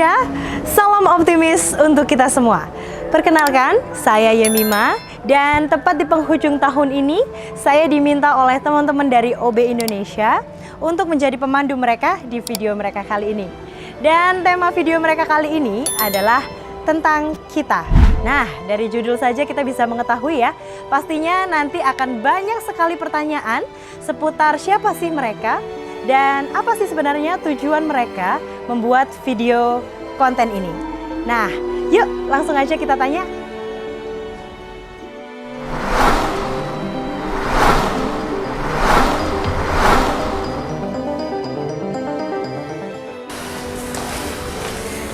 Indonesia, salam optimis untuk kita semua. Perkenalkan, saya Yemima dan tepat di penghujung tahun ini, saya diminta oleh teman-teman dari OB Indonesia untuk menjadi pemandu mereka di video mereka kali ini. Dan tema video mereka kali ini adalah tentang kita. Nah, dari judul saja kita bisa mengetahui ya, pastinya nanti akan banyak sekali pertanyaan seputar siapa sih mereka dan apa sih sebenarnya tujuan mereka membuat video konten ini. Nah, yuk langsung aja kita tanya.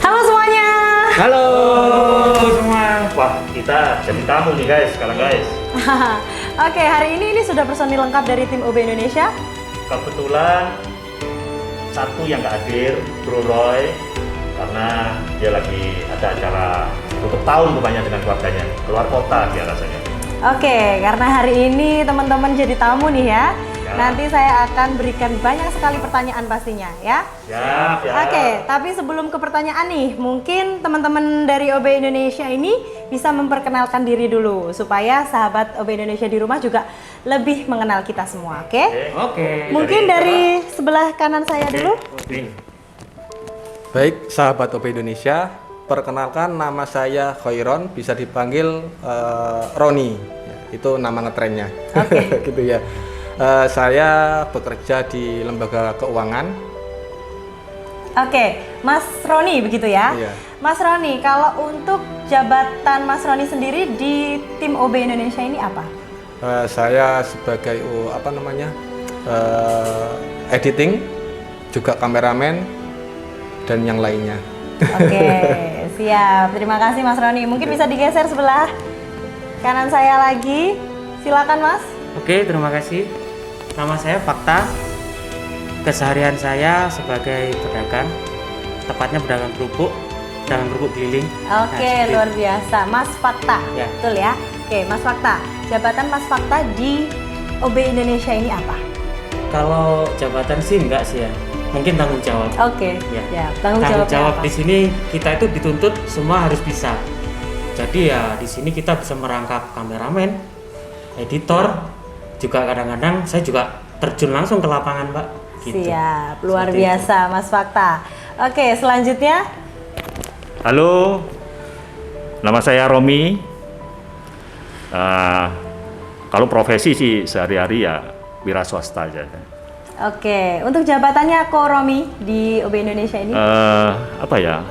Halo semuanya. Halo semua. Wah, kita jadi tamu nih guys sekarang guys. Oke, hari ini sudah personil lengkap dari tim OB Indonesia. Kebetulan satu yang nggak hadir, Bro Roy, karena dia lagi ada acara tutup tahun rupanya dengan keluarganya, keluar kota dia rasanya. Oke, karena hari ini teman-teman jadi tamu nih ya. Nanti saya akan berikan banyak sekali pertanyaan pastinya ya. Siap. Oke, tapi sebelum ke pertanyaan nih, mungkin teman-teman dari OB Indonesia ini bisa memperkenalkan diri dulu supaya sahabat OB Indonesia di rumah juga lebih mengenal kita semua, oke? Oke. Mungkin dari sebelah kanan saya dulu. Baik, sahabat OB Indonesia, perkenalkan nama saya Khairon, bisa dipanggil Roni. Ya, itu nama ngetrennya. Oke. Gitu ya. Saya bekerja di lembaga keuangan. Oke, Mas Roni begitu ya? Iya. Mas Roni, kalau untuk jabatan Mas Roni sendiri di tim OB Indonesia ini apa? Saya sebagai editing, juga kameramen dan yang lainnya. Oke, siap. Terima kasih Mas Roni. Mungkin bisa digeser sebelah kanan saya lagi. Silakan Mas. Oke, terima kasih. Nama saya Fakta. Keseharian saya sebagai pedagang, tepatnya pedagang kerupuk keliling. Oke, Nah, luar biasa. Mas Fakta, Ya. betul ya? Oke, Mas Fakta. Jabatan Mas Fakta di OB Indonesia ini apa? Kalau jabatan sih enggak sih ya. Mungkin tanggung jawab. Oke, Ya. ya. Tanggung Tanggung jawabnya jawab apa? di sini kita itu dituntut semua harus bisa. Jadi ya di sini kita bisa merangkap kameramen, editor, juga kadang-kadang saya juga terjun langsung ke lapangan, Pak. Gitu. Siap, luar Seperti biasa Mas Fakta. Oke, selanjutnya. Halo, nama saya Romi. Kalau profesi sih sehari-hari ya wira swasta aja. Oke, untuk jabatannya Ko Romi di OB Indonesia ini? Apa ya?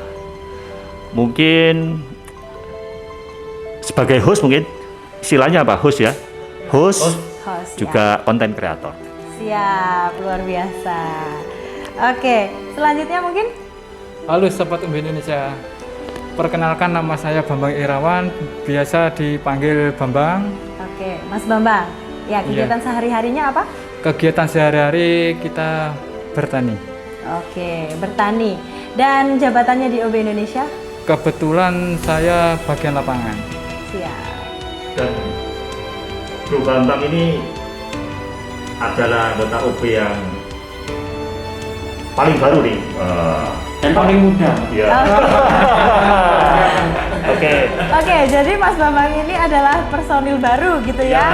Mungkin sebagai host mungkin istilahnya apa? Host ya. Host. Host, Juga konten kreator. Siap, luar biasa. Oke, selanjutnya mungkin? Halo Sobat OB Indonesia, perkenalkan nama saya Bambang Irawan, biasa dipanggil Bambang. Oke, Mas Bambang. Ya, kegiatan sehari-harinya apa? Kegiatan sehari-hari kita bertani. Oke, bertani. Dan jabatannya di OB Indonesia? Kebetulan saya bagian lapangan. Siap. Dan Bro Bambang ini adalah anggota OB yang paling baru nih. Dan paling muda. Ya. Oke. Oke, jadi Mas Bambang ini adalah personil baru gitu ya,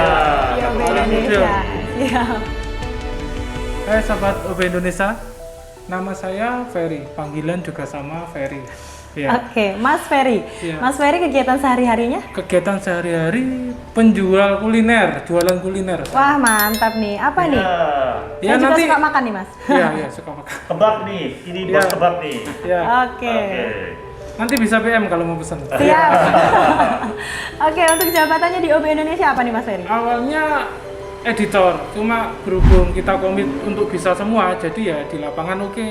di OB paling Indonesia. Siap. Hai Sobat OB Indonesia, nama saya Ferry, panggilan juga sama Ferry. Ya. Oke, Mas Ferry. Iya. Mas Ferry kegiatan sehari-harinya? Kegiatan sehari-hari penjual kuliner, jualan kuliner. Wah, mantap nih. Apa nih? Saya Ya, juga nanti- suka makan nih, Mas. Iya, suka makan. Kebab nih, ini bos Ya. kebab nih. Ya, Oke. nanti bisa PM kalau mau pesan. Siap. Oke, untuk jabatannya di OB Indonesia apa nih Mas Ferry? Awalnya editor, cuma berhubung kita komit untuk bisa semua, jadi ya di lapangan oke,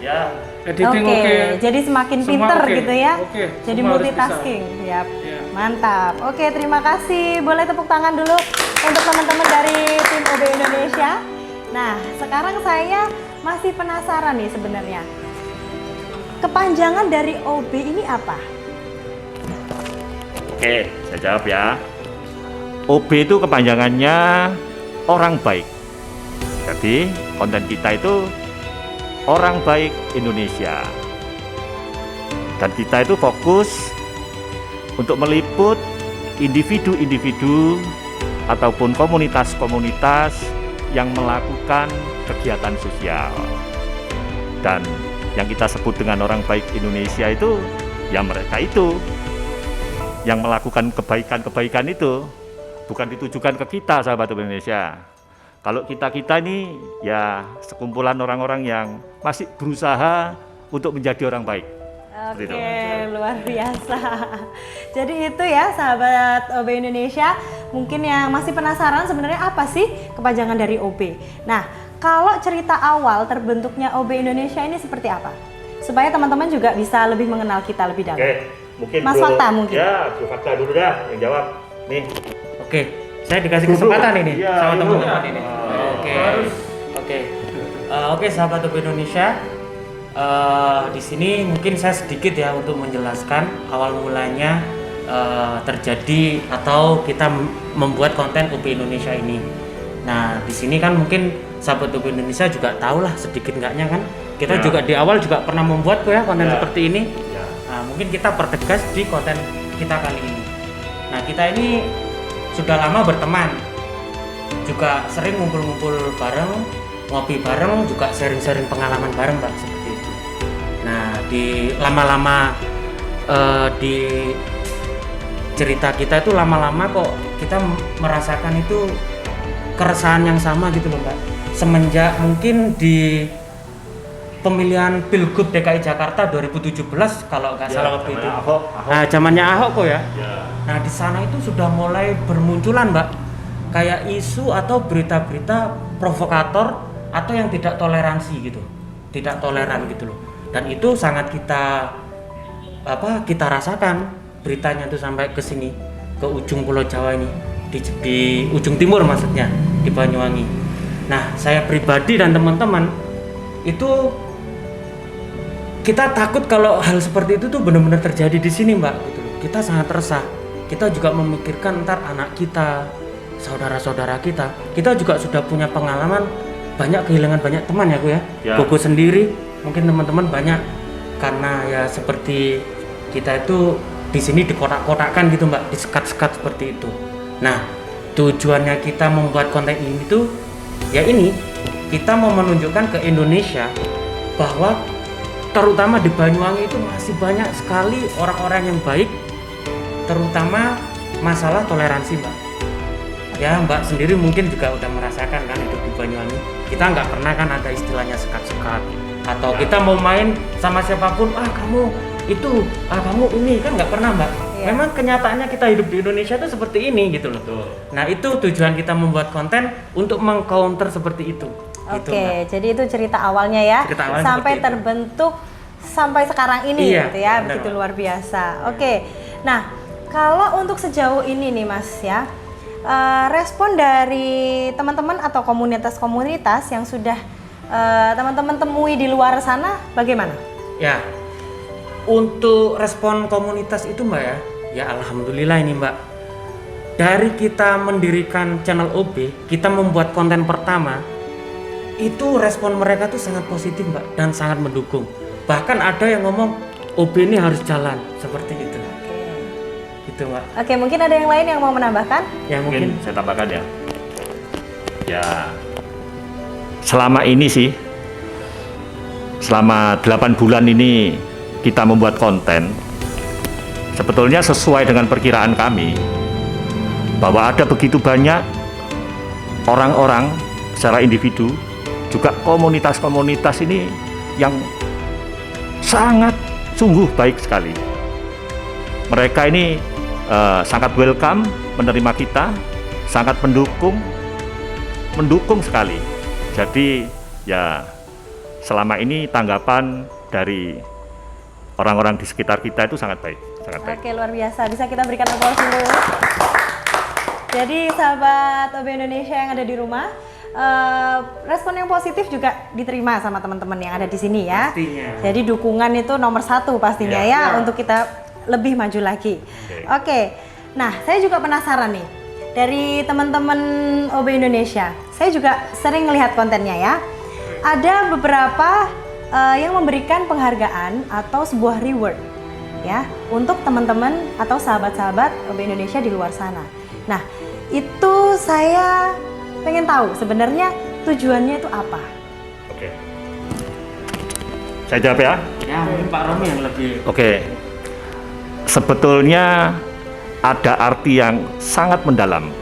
Ya. editing Oke, oke. jadi semakin Semua pinter oke. gitu ya. Oke, Jadi semua harus multitasking. Siap. Iya. Mantap. Oke, terima kasih. Boleh tepuk tangan dulu untuk teman-teman dari tim OB Indonesia. Nah, sekarang saya masih penasaran nih sebenarnya. Kepanjangan dari OB ini apa? Oke, saya jawab ya. OB itu kepanjangannya orang baik. Jadi konten kita itu orang baik Indonesia. Dan kita itu fokus untuk meliput individu-individu ataupun komunitas-komunitas yang melakukan kegiatan sosial. Dan yang kita sebut dengan orang baik Indonesia itu, ya mereka itu yang melakukan kebaikan-kebaikan itu, bukan ditujukan ke kita, sahabat Indonesia. Kalau kita ini ya sekumpulan orang-orang yang masih berusaha untuk menjadi orang baik. Oke, luar biasa. Jadi itu ya sahabat OB Indonesia, mungkin yang masih penasaran sebenarnya apa sih kepanjangan dari OB. Nah, kalau cerita awal terbentuknya OB Indonesia ini seperti apa? Supaya teman-teman juga bisa lebih mengenal kita lebih dalam. Oke, mungkin Mas Bro, Fakta mungkin. Ya, Bro Fakta dulu dah yang jawab. Nih. Oke, saya dikasih kesempatan ini Iya, sama iya. teman-teman ini. Oke, sahabat OB Indonesia. Di sini mungkin saya sedikit ya untuk menjelaskan awal mulanya terjadi atau kita membuat konten OB Indonesia ini. Nah, di sini kan mungkin sahabat OB Indonesia juga tahulah sedikit enggaknya kan. Kita Ya. juga di awal juga pernah membuat kok ya konten Ya. seperti ini. Ya. Nah, mungkin kita pertegas di konten kita kali ini. Nah, kita ini sudah lama berteman, juga sering ngumpul-ngumpul bareng, ngopi bareng, juga sharing-sharing pengalaman bareng, Pak, seperti itu. Nah, di lama-lama di cerita kita itu lama-lama kok kita merasakan itu keresahan yang sama gitu loh, Pak. Semenjak mungkin di pemilihan Pilgub DKI Jakarta 2017 kalau nggak salah waktu itu. Ahok. Nah, zamannya Ahok kok ya. Ya. Nah, di sana itu sudah mulai bermunculan, Mbak, kayak isu atau berita-berita provokator atau yang tidak toleransi gitu, tidak toleran gitu loh. Dan itu sangat kita rasakan beritanya itu sampai ke sini, ke ujung Pulau Jawa ini, di ujung timur maksudnya, di Banyuwangi. Nah, saya pribadi dan teman-teman itu kita takut kalau hal seperti itu tuh benar-benar terjadi di sini, Mbak. Gitu loh. Kita sangat resah. Kita juga memikirkan ntar anak kita, saudara-saudara kita. Kita juga sudah punya pengalaman banyak kehilangan banyak teman ya, Bu ya. Ya. Koko sendiri, mungkin teman-teman banyak karena ya seperti kita itu di sini dikotak-kotakkan gitu, Mbak, disekat-sekat seperti itu. Nah, tujuannya kita membuat konten ini tuh ya ini kita mau menunjukkan ke Indonesia bahwa terutama di Banyuwangi itu masih banyak sekali orang-orang yang baik, terutama masalah toleransi, Mbak. Ya, Mbak sendiri mungkin juga udah merasakan kan hidup di Banyuwangi. Kita nggak pernah kan ada istilahnya sekat-sekat atau kita mau main sama siapapun, kamu itu, kamu ini, kan nggak pernah, Mbak. Iya. Memang kenyataannya kita hidup di Indonesia itu seperti ini gitu loh. Betul. Nah, itu tujuan kita membuat konten untuk meng-counter seperti itu. Gitu, Oke, Mbak. jadi itu cerita awalnya ya, Cerita awalnya sampai seperti itu. terbentuk sampai sekarang ini Iya, gitu ya, benar, begitu Mbak. luar biasa. Oke, nah kalau untuk sejauh ini nih Mas ya, respon dari teman-teman atau komunitas-komunitas yang sudah teman-teman temui di luar sana bagaimana? Ya, untuk respon komunitas itu, Mbak ya alhamdulillah ini, Mbak. Dari kita mendirikan channel OB, kita membuat konten pertama, itu respon mereka tuh sangat positif, Mbak, dan sangat mendukung. Bahkan ada yang ngomong OB ini harus jalan, seperti itu. Gitu, Mbak. Oke, mungkin ada yang lain yang mau menambahkan? Ya Mungkin mungkin. saya tambahkan ya. Ya, selama ini sih, selama 8 bulan ini kita membuat konten, sebetulnya sesuai dengan perkiraan kami bahwa ada begitu banyak orang-orang secara individu, juga komunitas-komunitas ini yang sangat sungguh baik sekali. Mereka ini sangat welcome menerima kita, sangat mendukung sekali. Jadi ya selama ini tanggapan dari orang-orang di sekitar kita itu sangat baik, sangat baik. Oke, luar biasa. Bisa kita berikan aplaus dulu. Jadi sahabat OB Indonesia yang ada di rumah, respon yang positif juga diterima sama teman-teman yang ada di sini ya. Pastinya. Jadi dukungan itu nomor satu pastinya ya, untuk kita lebih maju lagi. Oke. Nah, saya juga penasaran nih dari teman-teman OB Indonesia. Saya juga sering melihat kontennya ya. Ada beberapa yang memberikan penghargaan atau sebuah reward ya untuk teman-teman atau sahabat-sahabat OB Indonesia di luar sana. Nah, itu saya pengen tahu sebenarnya tujuannya itu apa? Oke. Saya jawab ya. Ya, mungkin Pak Romi yang lebih. Oke. Sebetulnya ada arti yang sangat mendalam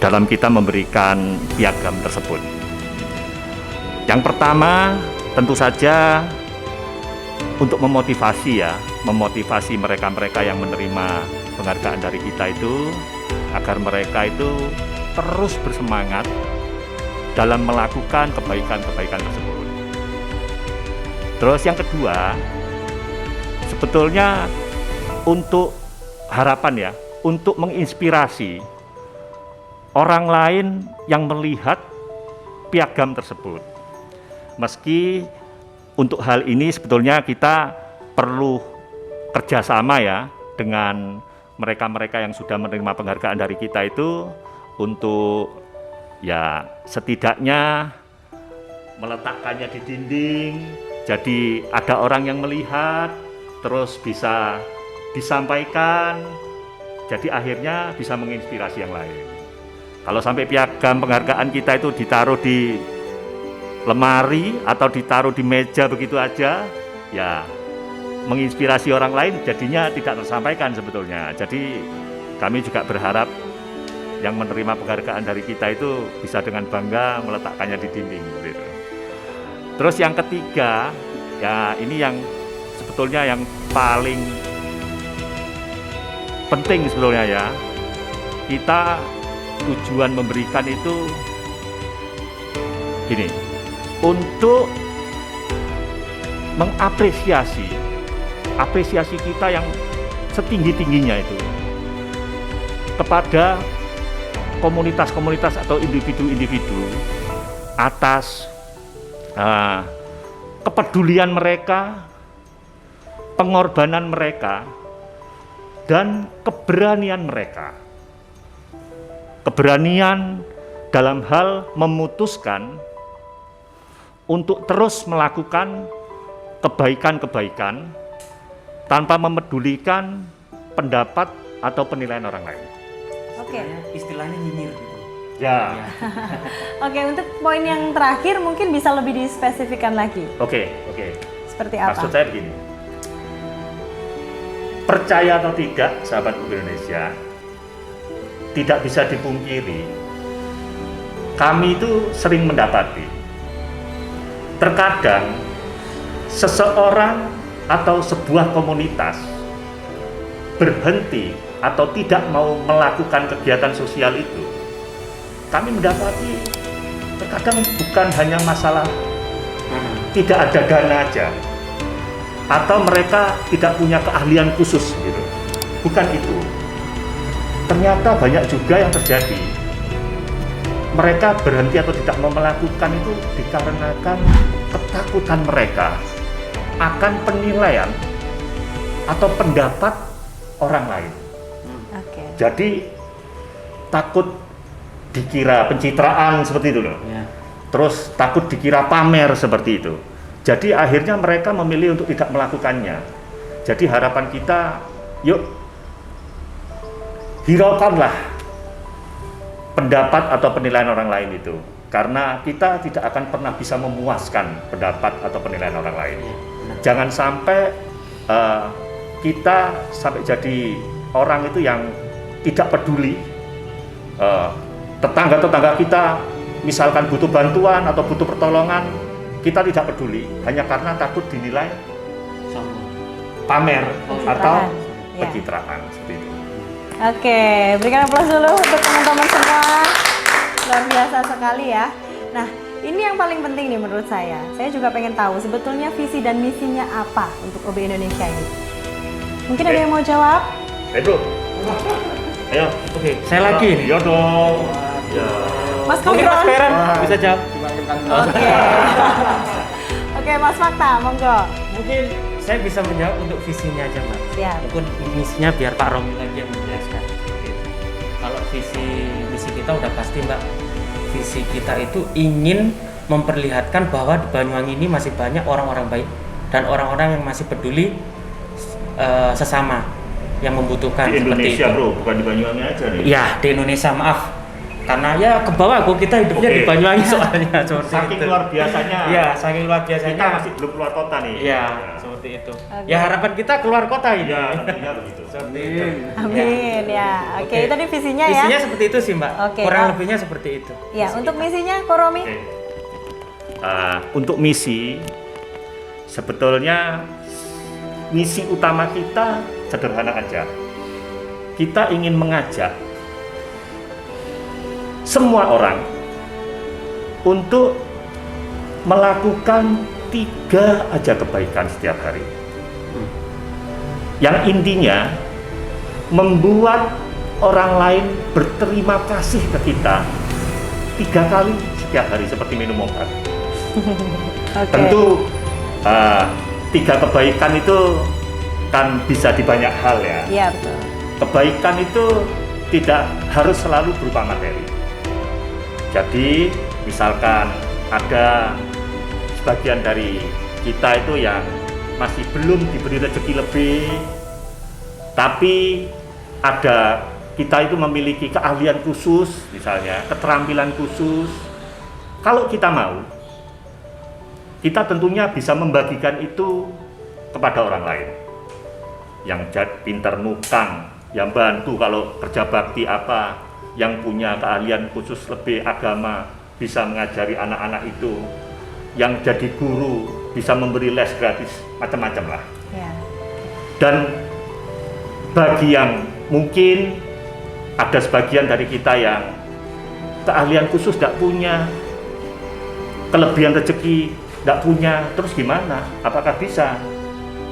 dalam kita memberikan piagam tersebut. Yang pertama, tentu saja untuk memotivasi mereka-mereka yang menerima penghargaan dari kita itu, agar mereka itu terus bersemangat dalam melakukan kebaikan-kebaikan tersebut. Terus yang kedua, sebetulnya untuk harapan ya, untuk menginspirasi orang lain yang melihat piagam tersebut. Meski untuk hal ini sebetulnya kita perlu kerjasama ya dengan mereka-mereka yang sudah menerima penghargaan dari kita itu, untuk ya setidaknya meletakkannya di dinding, jadi ada orang yang melihat, terus bisa disampaikan, jadi akhirnya bisa menginspirasi yang lain. Kalau sampai piagam penghargaan kita itu ditaruh di lemari atau ditaruh di meja begitu aja, ya menginspirasi orang lain jadinya tidak tersampaikan sebetulnya. Jadi kami juga berharap yang menerima penghargaan dari kita itu bisa dengan bangga meletakkannya di dinding gitu. Terus yang ketiga, ya ini yang sebetulnya yang paling penting sebetulnya ya. Kita tujuan memberikan itu gini, untuk mengapresiasi kita yang setinggi-tingginya itu kepada komunitas-komunitas atau individu-individu atas kepedulian mereka, pengorbanan mereka, dan keberanian mereka. Keberanian dalam hal memutuskan untuk terus melakukan kebaikan-kebaikan tanpa memedulikan pendapat atau penilaian orang lain. Oke. Istilahnya nyinyir gitu. Ya. Oke, untuk poin yang terakhir mungkin bisa lebih dispesifikkan lagi. Oke. Seperti apa? Maksud saya begini. Percaya atau tidak, sahabat Indonesia, tidak bisa dipungkiri, kami itu sering mendapati terkadang seseorang atau sebuah komunitas berhenti atau tidak mau melakukan kegiatan sosial itu. Kami mendapati terkadang bukan hanya masalah tidak ada dana aja, atau mereka tidak punya keahlian khusus gitu. Bukan itu. Ternyata banyak juga yang terjadi. Mereka berhenti atau tidak mau melakukan itu dikarenakan ketakutan mereka akan penilaian atau pendapat orang lain. Oke. Jadi takut dikira pencitraan seperti itu loh. Ya. Terus takut dikira pamer seperti itu. Jadi akhirnya mereka memilih untuk tidak melakukannya. Jadi harapan kita, yuk hiraukanlah pendapat atau penilaian orang lain itu, karena kita tidak akan pernah bisa memuaskan pendapat atau penilaian orang lain. Jangan sampai kita sampai jadi orang itu yang tidak peduli. Tetangga-tetangga kita misalkan butuh bantuan atau butuh pertolongan, kita tidak peduli hanya karena takut dinilai pamer atau pencitraan seperti itu. Oke, berikan aplaus dulu untuk teman-teman semua. Luar biasa sekali ya. Nah, ini yang paling penting nih menurut saya. Saya juga pengen tahu sebetulnya visi dan misinya apa untuk OB Indonesia ini. Mungkin ada yang mau jawab? Bro. Ayo. Oke, saya lagi nih. Iya dong. Ya. Mas Mungkin Mas Kontrol. Feren bisa jawab. Oke. Oke, Mas Fakta, monggo. Mungkin saya bisa menjawab untuk visinya aja, Mas. Siap. Mungkin misinya biar Pak Romi lagi yang menjelaskan. Kalau misi kita udah pasti, Mbak. Visi kita itu ingin memperlihatkan bahwa di Banyuwangi ini masih banyak orang-orang baik dan orang-orang yang masih peduli sesama yang membutuhkan Di seperti Indonesia itu. bro, bukan di Banyuwangi aja nih. Ya, di Indonesia, maaf. Karena ya ke bawah kita hidupnya Oke. di Banyuwangi soalnya seperti Saking itu. luar biasanya. Ya, saking luar biasanya. Kita masih belum keluar kota nih. Ya, seperti itu. Ya harapan kita keluar kota ini. Ya, tentunya begitu. Seperti itu. Amin ya. Oke, itu tadi visinya ya. Visinya seperti itu sih, Mbak. Oke, Kurang oh. lebihnya seperti itu. Ya, Visi untuk kita. misinya Koromi? Oke. Untuk misi, sebetulnya misi utama kita sederhana aja. Kita ingin mengajak semua orang untuk melakukan 3 aja kebaikan setiap hari. Yang intinya membuat orang lain berterima kasih ke kita 3 kali setiap hari seperti minum obat. Oke. Tentu 3 kebaikan itu kan bisa di banyak hal ya. Iya, betul. Kebaikan itu tidak harus selalu berupa materi. Jadi misalkan ada sebagian dari kita itu yang masih belum diberi rezeki lebih, tapi ada kita itu memiliki keahlian khusus, misalnya keterampilan khusus. Kalau kita mau, kita tentunya bisa membagikan itu kepada orang lain yang pinter nukang, yang bantu kalau kerja bakti apa, yang punya keahlian khusus lebih agama bisa mengajari anak-anak itu, yang jadi guru bisa memberi les gratis, macam-macam lah. Ya. Dan bagi yang mungkin ada sebagian dari kita yang keahlian khusus tidak punya, kelebihan rezeki tidak punya, terus gimana? Apakah bisa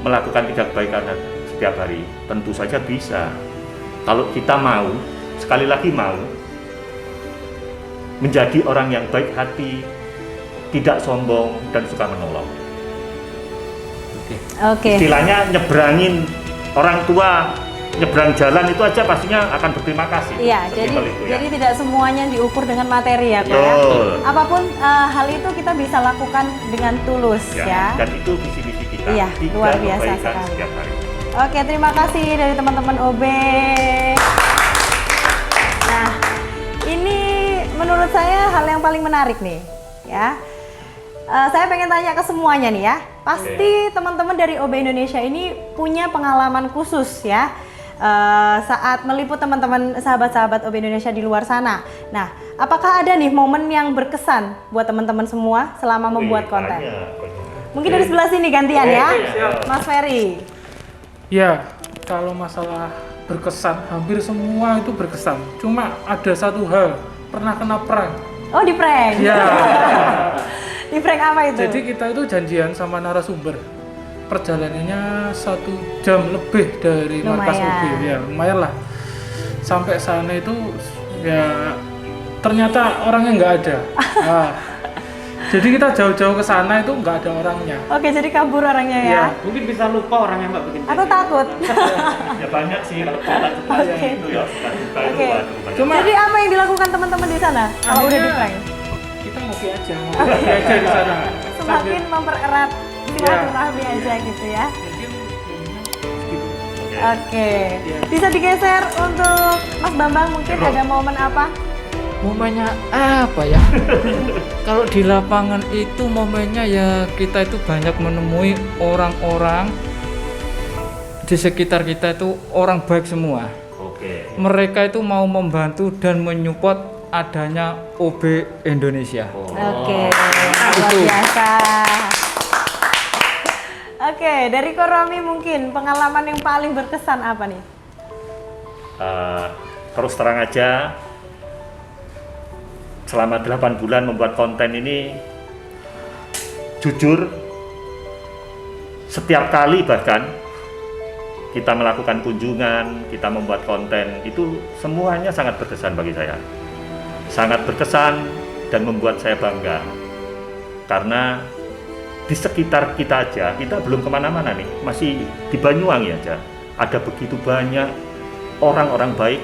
melakukan 3 kebaikan setiap hari? Tentu saja bisa. Kalau kita mau, sekali lagi mau menjadi orang yang baik hati, tidak sombong dan suka menolong. Oke. Istilahnya nyebrangin orang tua, nyebrang jalan itu aja pastinya akan berterima kasih. Iya, Sesimpel itu, ya. jadi tidak semuanya diukur dengan materi ya, Kak. Ya? Betul. Apapun hal itu kita bisa lakukan dengan tulus ya. Dan itu visi-visi kita. Iya, 3 luar biasa kebaikan sekali. setiap hari. Oke, terima kasih dari teman-teman OB. Nah, ini menurut saya hal yang paling menarik nih, ya. Saya pengen tanya ke semuanya nih ya. Pasti teman-teman dari OB Indonesia ini punya pengalaman khusus ya. Saat meliput teman-teman sahabat-sahabat OB Indonesia di luar sana. Nah, apakah ada nih momen yang berkesan buat teman-teman semua selama membuat konten? Mungkin dari sebelah sini gantian ya, Mas Ferry. Ya, kalau masalah berkesan, hampir semua itu berkesan. Cuma ada satu hal, pernah kena prank. Oh, di prank. Ya. Di prank apa itu? Jadi kita itu janjian sama narasumber. Perjalanannya 1 jam lebih dari markas Lumayan. UB. Ya, lumayan lah. Sampai sana itu ya ternyata orangnya nggak ada. Nah, jadi kita jauh-jauh ke sana itu nggak ada orangnya. Oke, jadi kabur orangnya ya. Iya. Mungkin bisa lupa orangnya, Mbak, bikin Atau takut? Ya banyak sih kalau suka Oke. itu ya, suka itu Oke. waduh, banyak. Cuma Jadi apa yang dilakukan teman-teman di sana kalau udah di prank? kita ngopi aja di sana. Semakin mempererat silaturahmi aja gitu ya. Mungkin segitu. Oke. Bisa digeser untuk Mas Bambang, mungkin ada momen apa? Momennya apa ya? Kalau di lapangan itu momennya ya kita itu banyak menemui orang-orang di sekitar kita itu orang baik semua. Oke. Mereka itu mau membantu dan menyupport adanya OB Indonesia. Oke, luar biasa. Oke, dari Koromi mungkin pengalaman yang paling berkesan apa nih? Terus terang aja, selama 8 bulan membuat konten ini, jujur, setiap kali bahkan kita melakukan kunjungan, kita membuat konten, itu semuanya sangat berkesan bagi saya. Sangat berkesan dan membuat saya bangga. Karena di sekitar kita aja, kita belum kemana-mana nih, masih di Banyuwangi aja. Ada begitu banyak orang-orang baik,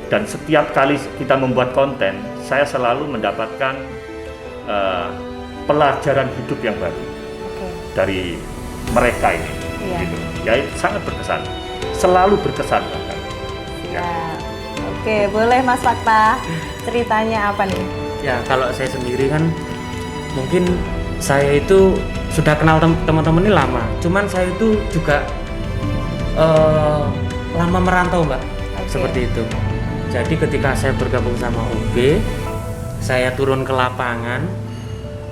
dan setiap kali kita membuat konten, saya selalu mendapatkan pelajaran hidup yang baru Oke. dari mereka ini. Iya. gitu. Ya itu sangat berkesan, selalu berkesan bahkan. Ya. Ya. Oke, boleh Mas Fakta ceritanya apa nih? Ya kalau saya sendiri kan mungkin saya itu sudah kenal teman-teman ini lama. Cuman saya itu juga lama merantau Mbak, seperti itu. Jadi ketika saya bergabung sama UB, saya turun ke lapangan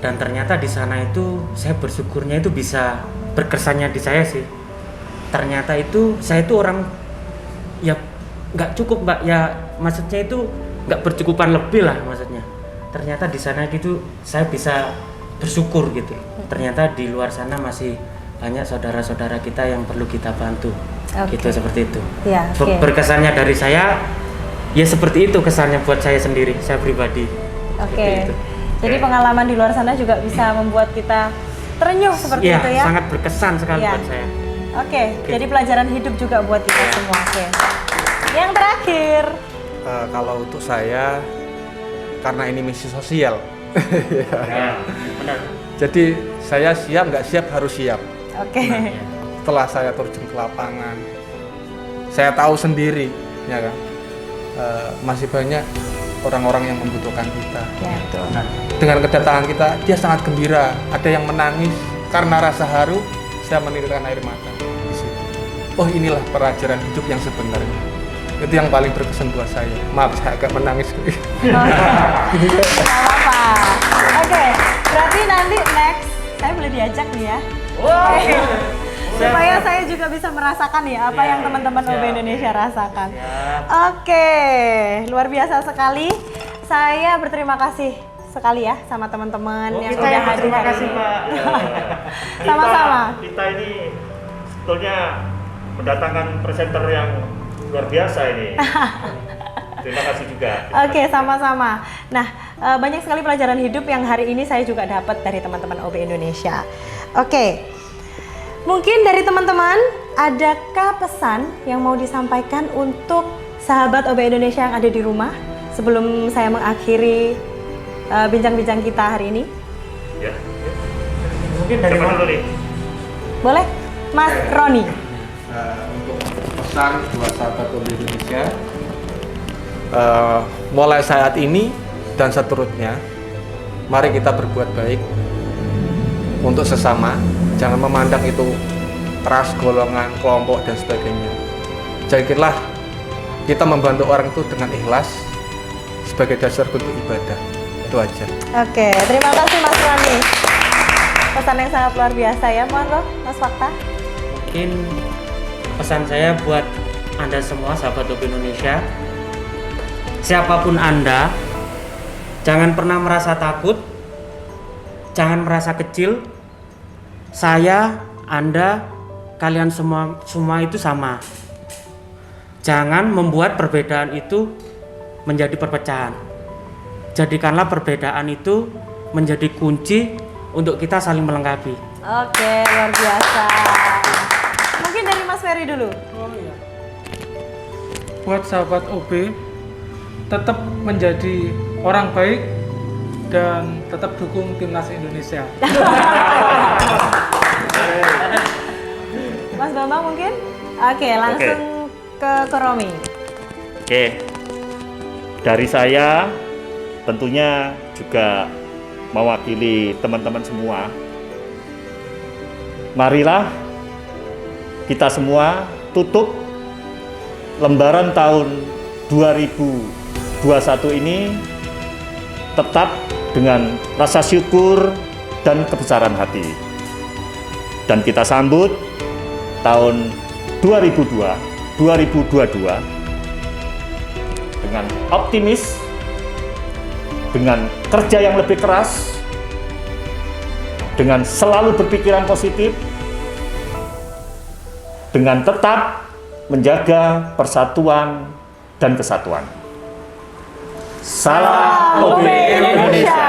dan ternyata di sana itu saya bersyukurnya itu bisa berkesannya di saya sih. Ternyata itu saya itu orang ya nggak cukup Mbak, ya maksudnya itu nggak bercukupan lebih lah maksudnya. Ternyata di sana gitu saya bisa bersyukur gitu. Ternyata di luar sana masih banyak saudara-saudara kita yang perlu kita bantu. Gitu seperti itu. Ya, Berkesannya dari saya ya seperti itu kesannya buat saya sendiri, saya pribadi. Oke. Jadi pengalaman di luar sana juga bisa membuat kita terenyuh seperti itu ya. Sangat berkesan sekali buat saya. Oke, jadi pelajaran hidup juga buat kita semua. Oke. Yang terakhir. Kalau untuk saya, karena ini misi sosial. Ya, benar. Jadi saya siap nggak siap harus siap. Oke. Setelah saya terjun ke lapangan, saya tahu sendiri, ya kan, masih banyak orang-orang yang membutuhkan kita. Ya, betul. Nah, dengan kedatangan kita, dia sangat gembira. Ada yang menangis karena rasa haru, saya menitikkan air mata di situ. Oh, inilah pelajaran hidup yang sebenarnya. Itu yang paling berkesan buat saya. Maaf, saya agak menangis. Nggak apa-apa. Oke, berarti nanti next saya boleh diajak nih ya. Supaya saya juga bisa merasakan ya apa yang teman-teman OB Indonesia rasakan. Oke, luar biasa sekali. Saya berterima kasih sekali ya sama teman-teman yang udah hadir. Terima kasih Pak. Sama-sama. Kita ini sebetulnya mendatangkan presenter yang luar biasa ini. Terima kasih juga. Oke, sama-sama. Nah, banyak sekali pelajaran hidup yang hari ini saya juga dapat dari teman-teman OB Indonesia. Oke, mungkin dari teman-teman adakah pesan yang mau disampaikan untuk sahabat OB Indonesia yang ada di rumah sebelum saya mengakhiri bincang-bincang kita hari ini? Ya. Mungkin dari Siapa mana? dulu nih? Boleh, Mas Roni. Untuk pesan buat sahabat OB Indonesia, mulai saat ini dan seterusnya, mari kita berbuat baik untuk sesama. Jangan memandang itu ras, golongan, kelompok dan sebagainya. Jadilah kita membantu orang itu dengan ikhlas sebagai dasar bentuk ibadah. Itu aja. Oke, terima kasih Mas Roni. Pesan yang sangat luar biasa ya, monggo Mas Fakta. Mungkin pesan saya buat Anda semua sahabat OB Indonesia, siapapun Anda, jangan pernah merasa takut, jangan merasa kecil. Saya, Anda, kalian semua itu sama. Jangan membuat perbedaan itu menjadi perpecahan. Jadikanlah perbedaan itu menjadi kunci untuk kita saling melengkapi. Oke, luar biasa. Mungkin dari Mas Ferry dulu. Buat sahabat OB, tetap menjadi orang baik dan tetap dukung timnas Indonesia. Mas Bambang mungkin? Oke, langsung ke Romi. Oke. Dari saya tentunya juga mewakili teman-teman semua. Marilah kita semua tutup lembaran tahun 2021 ini tetap dengan rasa syukur dan kebesaran hati. Dan kita sambut tahun 2022 dengan optimis, dengan kerja yang lebih keras, dengan selalu berpikiran positif, dengan tetap menjaga persatuan dan kesatuan. Salam OB Indonesia.